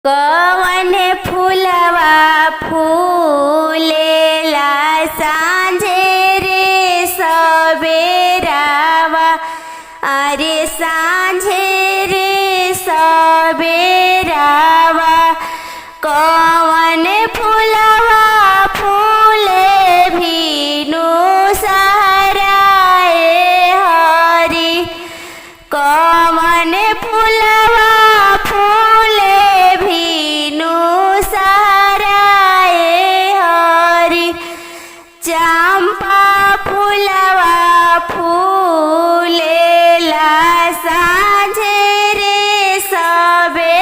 कवन फूलवा फूलेला सांझे रे सबेरावा। अरे सांझे रे सबेरावा कवन फूलवा फूले भीनु सहराए हरि। कवन फूलवा फूले भीनु सहराए हरि। चंपा फूलवा फूलेला सांझे रे सबेरावा।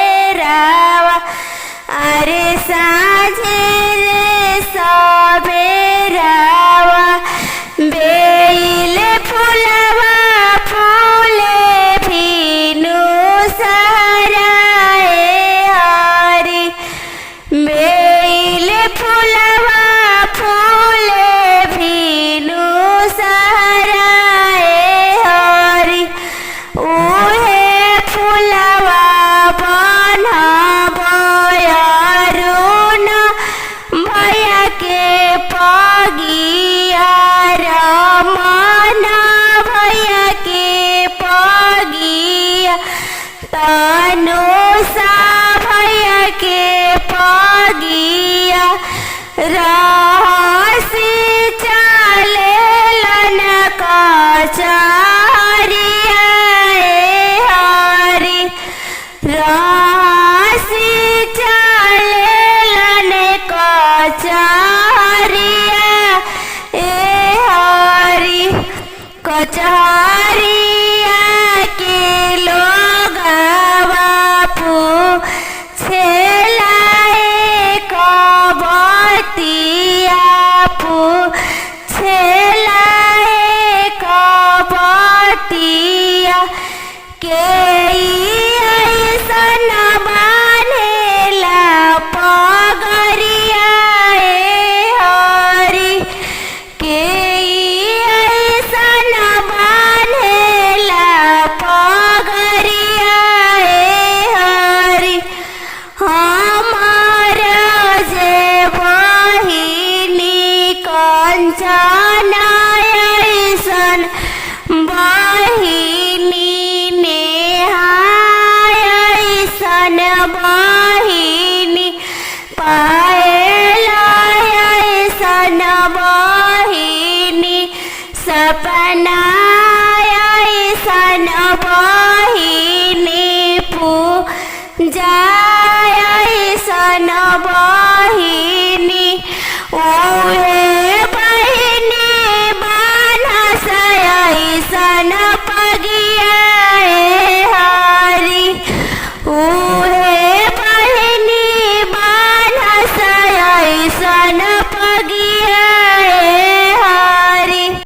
अरे सांझे रे सबेरावा बेल फूलवा फूले भीनु सहराए हरि। बेल फूलवा फूले भीनु सहराए हरि। उहे फूलवा बनबयरुन भैया के पगिया रमन भैया के पगिया। तनुषा भैया के पगिया